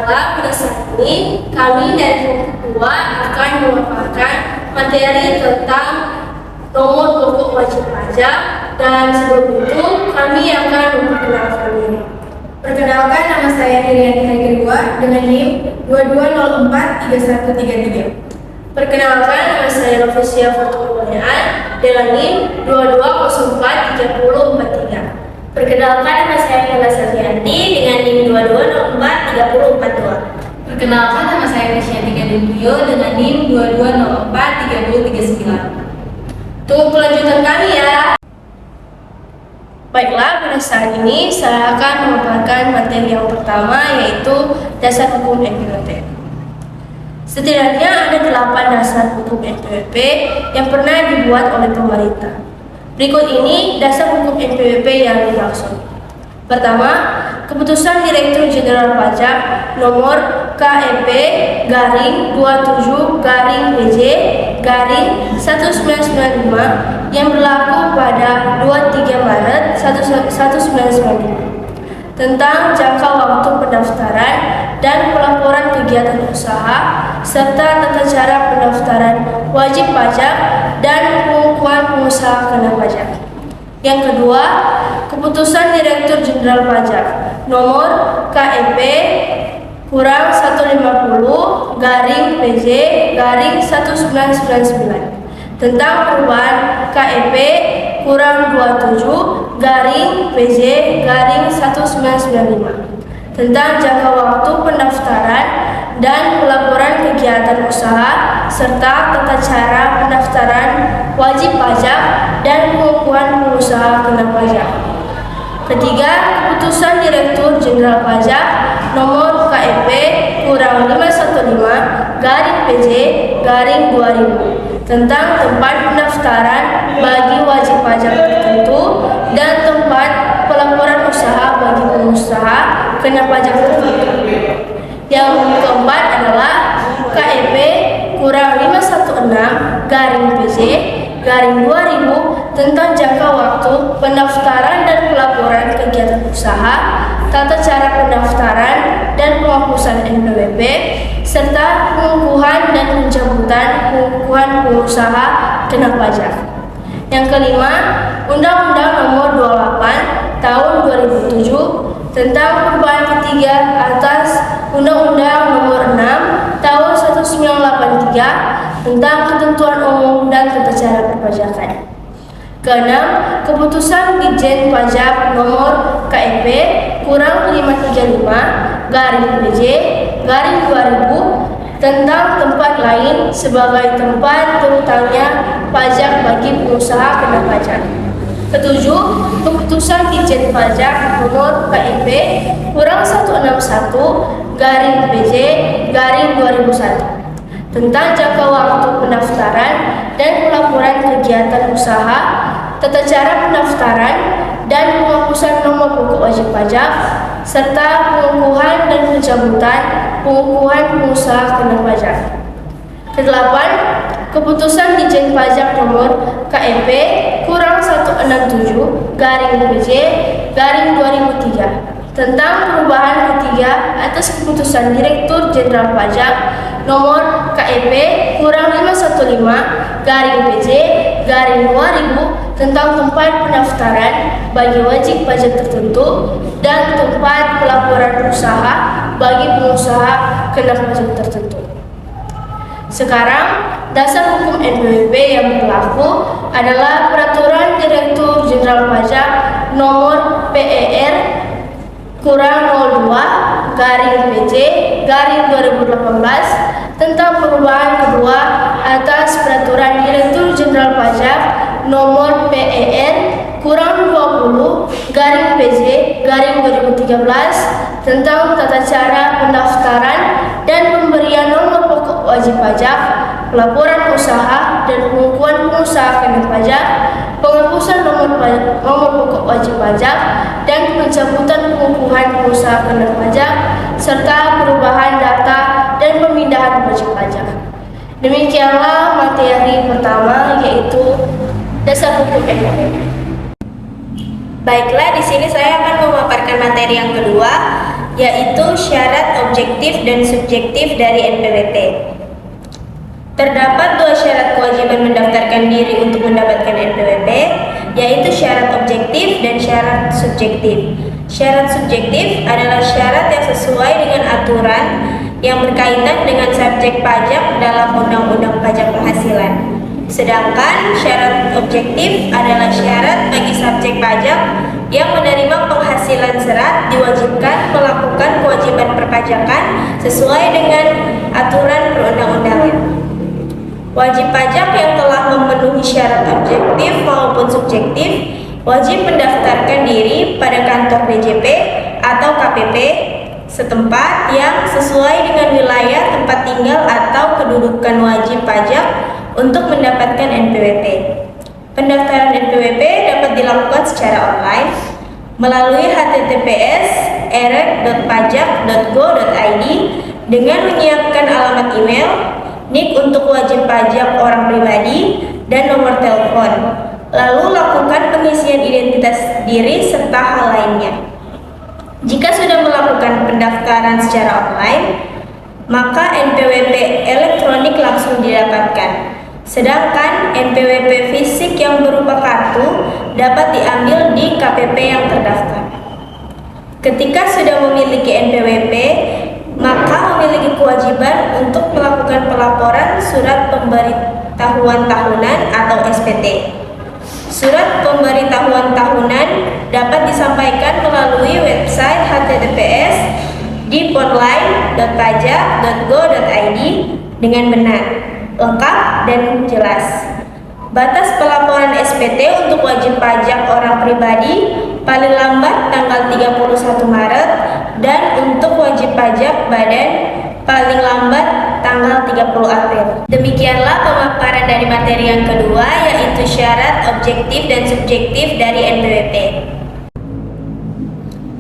Baiklah, pada saat ini kami dari kelompok 2 akan memaparkan materi tentang nomor pokok wajib pajak, dan sebelum itu kami akan memperkenalkan diri. Perkenalkan, nama saya Heriani Haigirwa dengan NIM 22043133. Perkenalkan, nama saya Novisia Fatul-Mulyaan dengan NIM 22043043. Perkenalkan, nama saya Hela Sardianti dengan NIM 22043042. Perkenalkan, nama saya Krisyanti Gadingio dengan NIM 22043039. Tunggu kelanjutan kami ya. Baiklah, pada saat ini saya akan memaparkan materi yang pertama, yaitu dasar hukum NPWP. Setidaknya ada 8 dasar hukum NPWP yang pernah dibuat oleh pemerintah. Berikut ini dasar hukum NPWP yang dimaksud. Pertama, Keputusan Direktur Jenderal Pajak Nomor KEP-27-PJ-1995 yang berlaku pada 23 Maret 1995 tentang jangka waktu pendaftaran dan pelaporan kegiatan usaha serta tata cara pendaftaran wajib pajak dan pengukuhan pengusaha kena pajak. Yang kedua, Keputusan Direktur Jenderal Pajak Nomor KEP-150-PJ-1999 tentang perubahan KEP-27-PJ-1995 tentang jangka waktu pendaftaran dan pelaporan kegiatan usaha serta tata cara pendaftaran wajib pajak dan pengukuhan pengusaha kena pajak. Ketiga, Keputusan Direktur Jenderal Pajak Nomor KEP-515-PJ-2000 tentang tempat pendaftaran bagi wajib pajak tertentu dan tempat pelaporan usaha bagi pengusaha kena pajak tertentu. Yang keempat adalah KEP-516-PJ-2000 tentang jangka waktu pendaftaran dan pelaporan kegiatan usaha, tata cara pendaftaran dan penghapusan NPWP, serta pengukuhan dan pencabutan pengukuhan pengusaha kena pajak. Yang kelima, Undang-Undang Nomor 28 Tahun 2007 tentang perubahan ketiga atas Undang-Undang Nomor 6 Tahun 1983 tentang ketentuan umum dan tata cara perpajakan. Keenam, Keputusan Ditjen Pajak Nomor KEP-535-PJ-2000 tentang tempat lain sebagai tempat terutangnya pajak bagi pengusaha kena pajak. Ketujuh, Keputusan Ditjen Pajak Nomor KEP-161-PJ-2001 tentang jangka waktu pendaftaran dan pelaporan kegiatan usaha, tata cara pendaftaran dan penghapusan nomor pokok wajib pajak, serta pengukuhan dan pencabutan pengukuhan pengusaha kena pajak. Kedelapan, Keputusan Ditjen Pajak Nomor KEP-167-PJ-2003 tentang perubahan ketiga atas Keputusan Direktur Jenderal Pajak Nomor KEP-515-PJ-2000 tentang tempat pendaftaran bagi wajib pajak tertentu dan tempat pelaporan usaha bagi pengusaha kena pajak tertentu. Sekarang, dasar hukum NPWP yang berlaku adalah Peraturan Direktur Jenderal Pajak Nomor PER-02-PJ-2018 tentang perubahan kedua atas Peraturan Direktur Jenderal Pajak Nomor PER-20-PJ-2013 tentang tata cara pendaftaran dan pemberian nomor pokok wajib pajak, pelaporan usaha dan pengukuhan pengusaha kena pajak, penghapusan nomor pokok wajib pajak dan pencabutan pengukuhan pengusaha kena pajak, serta perubahan data dan pemindahan wajib pajak. Demikianlah materi pertama, yaitu dasar hukum NPWP. Baiklah, di sini saya akan memaparkan materi yang kedua, yaitu syarat objektif dan subjektif dari NPWP. Terdapat dua syarat kewajiban mendaftarkan diri untuk mendapatkan NPWP, yaitu syarat objektif dan syarat subjektif. Syarat subjektif adalah syarat yang sesuai dengan aturan yang berkaitan dengan subjek pajak dalam Undang-Undang Pajak Penghasilan. Sedangkan syarat objektif adalah syarat bagi subjek pajak yang menerima penghasilan serat diwajibkan melakukan kewajiban perpajakan sesuai dengan aturan perundang-undangan. Wajib pajak yang telah memenuhi syarat objektif maupun subjektif wajib mendaftarkan diri pada kantor DJP atau KPP setempat yang sesuai dengan wilayah tempat tinggal atau kedudukan wajib pajak untuk mendapatkan NPWP. Pendaftaran NPWP dapat dilakukan secara online melalui https://erek.pajak.go.id dengan menyiapkan alamat email, NIK untuk wajib pajak orang pribadi, dan nomor telepon. Lalu lakukan pengisian identitas diri serta hal lainnya. Jika sudah melakukan pendaftaran secara online, maka NPWP elektronik langsung didapatkan. Sedangkan NPWP fisik yang berupa kartu dapat diambil di KPP yang terdaftar. Ketika sudah memiliki NPWP, maka memiliki kewajiban untuk melakukan pelaporan surat pemberitahuan tahunan atau SPT. Surat pemberitahuan tahunan dapat disampaikan melalui website https://diponline.pajak.go.id dengan benar, lengkap, dan jelas. Batas pelaporan SPT untuk wajib pajak orang pribadi paling lambat tanggal 31 Maret dan untuk wajib pajak badan paling lambat tanggal 30 April. Demikianlah pemaparan dari materi yang kedua, yaitu syarat objektif dan subjektif dari NPWP.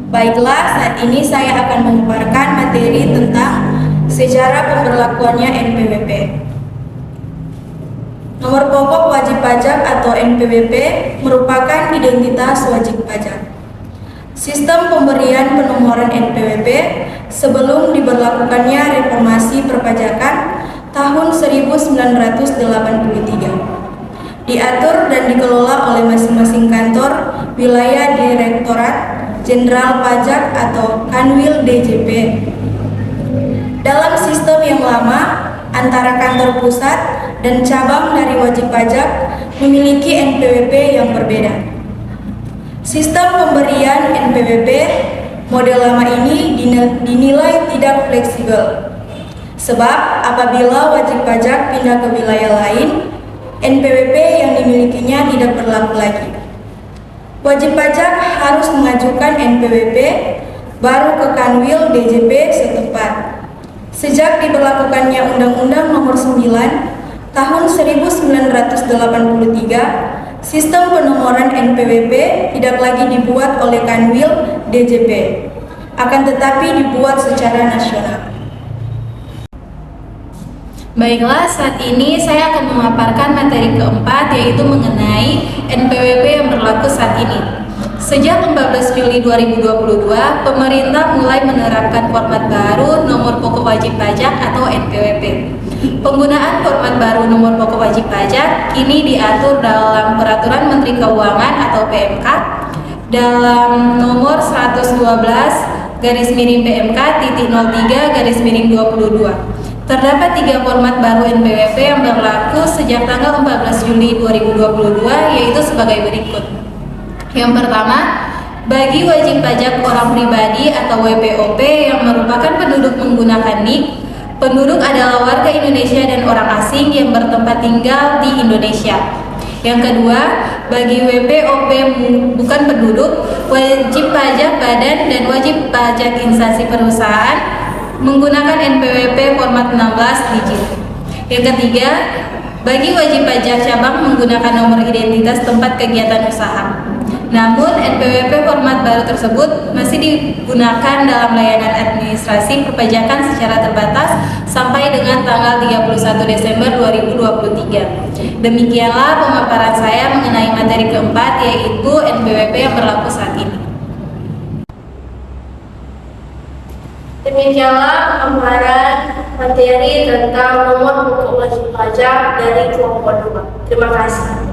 Baiklah, saat ini saya akan memaparkan materi tentang sejarah pemberlakuannya NPWP. Nomor pokok wajib pajak atau NPWP merupakan identitas wajib pajak. Sistem pemberian penomoran NPWP sebelum diberlakukannya reformasi perpajakan tahun 1983 diatur dan dikelola oleh masing-masing kantor wilayah Direktorat Jenderal Pajak atau Kanwil DJP. Dalam sistem yang lama, antara kantor pusat dan cabang dari wajib pajak memiliki NPWP yang berbeda. Sistem pemberian NPWP model lama ini dinilai tidak fleksibel, sebab apabila wajib pajak pindah ke wilayah lain, NPWP yang dimilikinya tidak berlaku lagi. Wajib pajak harus mengajukan NPWP baru ke Kanwil DJP setempat. Sejak diberlakukannya Undang-Undang Nomor 9 Tahun 1983, sistem penomoran NPWP tidak lagi dibuat oleh Kanwil DJP, akan tetapi dibuat secara nasional. Baiklah, saat ini saya akan memaparkan materi keempat, yaitu mengenai NPWP yang berlaku saat ini. Sejak 14 Juli 2022, pemerintah mulai menerapkan format baru nomor pokok wajib pajak atau NPWP. Penggunaan format baru nomor pokok wajib pajak ini diatur dalam Peraturan Menteri Keuangan atau PMK dalam nomor 112/PMK.03/22. Terdapat 3 format baru NPWP yang berlaku sejak tanggal 14 Juli 2022, yaitu sebagai berikut. Yang pertama, bagi wajib pajak orang pribadi atau WPOP yang merupakan penduduk menggunakan NIK, penduduk adalah warga Indonesia dan orang asing yang bertempat tinggal di Indonesia. Yang kedua, bagi WPOP bukan penduduk, wajib pajak badan dan wajib pajak instansi perusahaan menggunakan NPWP format 16 digit. Yang ketiga, bagi wajib pajak cabang menggunakan nomor identitas tempat kegiatan usaha. Namun, NPWP format baru tersebut masih digunakan dalam layanan administrasi perpajakan secara terbatas sampai dengan tanggal 31 Desember 2023. Demikianlah pemaparan saya mengenai materi keempat, yaitu NPWP yang berlaku saat ini. Demikianlah pemaparan materi tentang nomor pokok wajib pajak dari kelompok 2. Terima kasih.